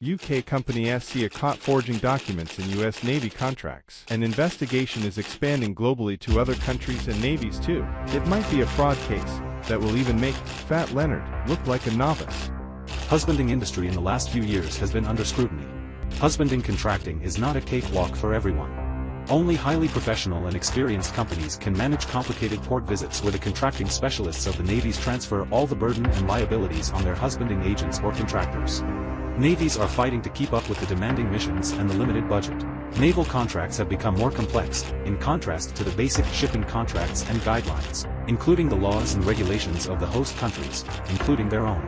UK company SCA caught forging documents in US Navy contracts. An investigation is expanding globally to other countries and navies too. It might be a fraud case that will even make Fat Leonard look like a novice. Husbanding industry in the last few years has been under scrutiny. Husbanding contracting is not a cakewalk for everyone. Only highly professional and experienced companies can manage complicated port visits where the contracting specialists of the navies transfer all the burden and liabilities on their husbanding agents or contractors. Navies are fighting to keep up with the demanding missions and the limited budget. Naval contracts have become more complex, in contrast to the basic shipping contracts and guidelines, including the laws and regulations of the host countries, including their own.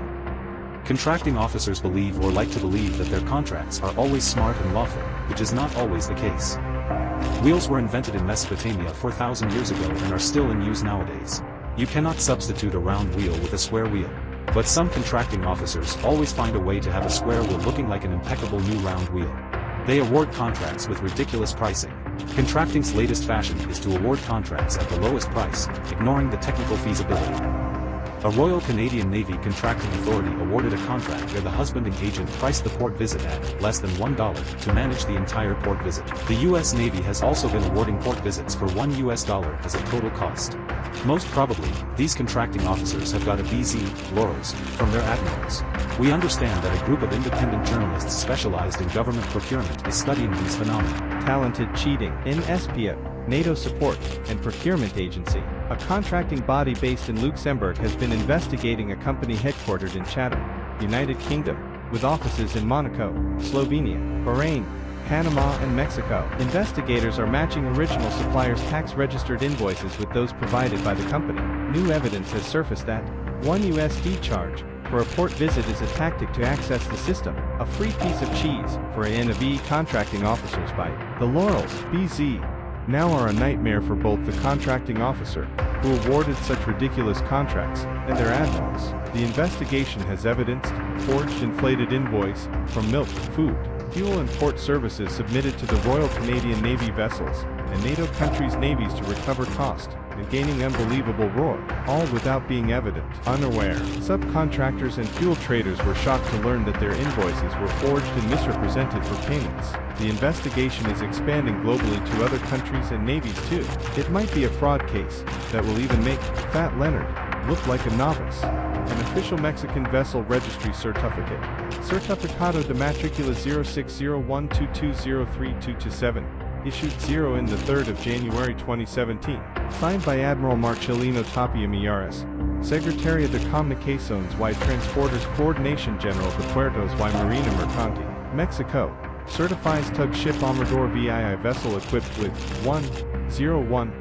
Contracting officers believe or like to believe that their contracts are always smart and lawful, which is not always the case. Wheels were invented in Mesopotamia 4,000 years ago and are still in use nowadays. You cannot substitute a round wheel with a square wheel. But some contracting officers always find a way to have a square wheel looking like an impeccable new round wheel. They award contracts with ridiculous pricing. Contracting's latest fashion is to award contracts at the lowest price, ignoring the technical feasibility. A Royal Canadian Navy Contracting Authority awarded a contract where the husbanding agent priced the port visit at less than $1 to manage the entire port visit. The US Navy has also been awarding port visits for $1 as a total cost. Most probably, these contracting officers have got a BZ, laurels, from their admirals. We understand that a group of independent journalists specialized in government procurement is studying these phenomena. Talented cheating in SPA, NATO Support and Procurement Agency. A contracting body based in Luxembourg has been investigating a company headquartered in Chatham, United Kingdom, with offices in Monaco, Slovenia, Bahrain, Panama and Mexico. Investigators are matching original suppliers' tax-registered invoices with those provided by the company. New evidence has surfaced that one USD charge for a port visit is a tactic to access the system, a free piece of cheese for a NAV contracting officers by the Laurels, BZ. Now are a nightmare for both the contracting officer, who awarded such ridiculous contracts, and their admirals. The investigation has evidenced forged inflated invoice from milk, food, fuel and port services submitted to the Royal Canadian Navy vessels and NATO countries' navies to recover cost, and gaining unbelievable roar, all without being evident. Unaware, subcontractors and fuel traders were shocked to learn that their invoices were forged and misrepresented for payments. The investigation is expanding globally to other countries and navies too. It might be a fraud case that will even make Fat Leonard look like a novice. An official Mexican vessel registry certificate, Certificado de Matricula 060122032227, issued 0 in the 3rd of January 2017, signed by Admiral Marcelino Tapia Millares, Secretaria de Comunicaciones y Transportes Coordination General de Puertos y Marina Mercante, Mexico, certifies tug ship Amador VII vessel equipped with 101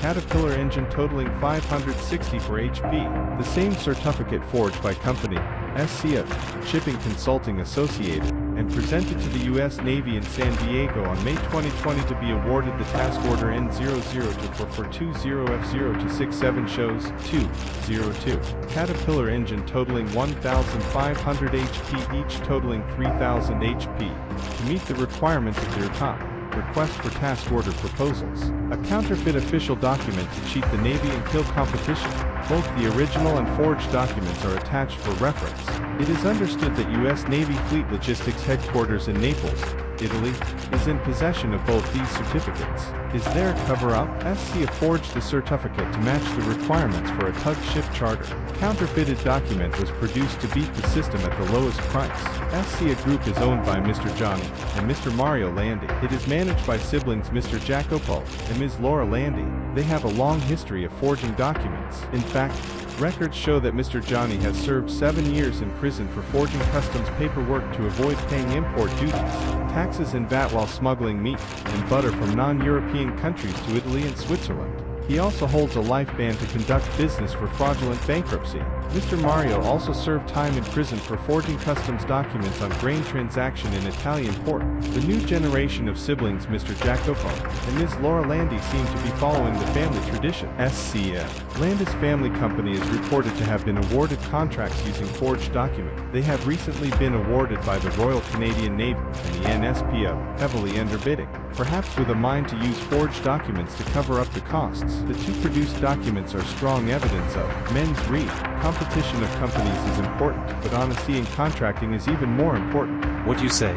Caterpillar engine totaling 564 HP, the same certificate forged by company SCA Shipping Consulting Associated, and presented to the U.S. Navy in San Diego on May 2020 to be awarded the task order N002420F0-67 shows 202 Caterpillar engine totaling 1,500 HP each totaling 3,000 HP, to meet the requirements of their top request for task order proposals. A counterfeit official document to cheat the Navy and kill competition. Both the original and forged documents are attached for reference. It is understood that U.S. Navy Fleet Logistics headquarters in Naples, Italy, is in possession of both these certificates. Is there a cover-up? SCA forged the certificate to match the requirements for a tug ship charter. Counterfeited document was produced to beat the system at the lowest price. SCA Group is owned by Mr. Johnny and Mr. Mario Landi. It is managed by siblings Mr. Jacopo and Ms. Laura Landi. They have a long history of forging documents. In fact, records show that Mr. Johnny has served 7 years in prison for forging customs paperwork to avoid paying import duties, taxes and VAT while smuggling meat and butter from non-European countries to Italy and Switzerland. He also holds a life ban to conduct business for fraudulent bankruptcy. Mr. Mario also served time in prison for forging customs documents on grain transaction in Italian port. The new generation of siblings Mr. Jacopo and Ms. Laura Landi seem to be following the family tradition. SCA Landis Family Company is reported to have been awarded contracts using forged documents. They have recently been awarded by the Royal Canadian Navy and the NSPO, heavily underbidding, perhaps with a mind to use forged documents to cover up the costs. The two produced documents are strong evidence of men's read. Competition of companies is important, but honesty in contracting is even more important. What you say?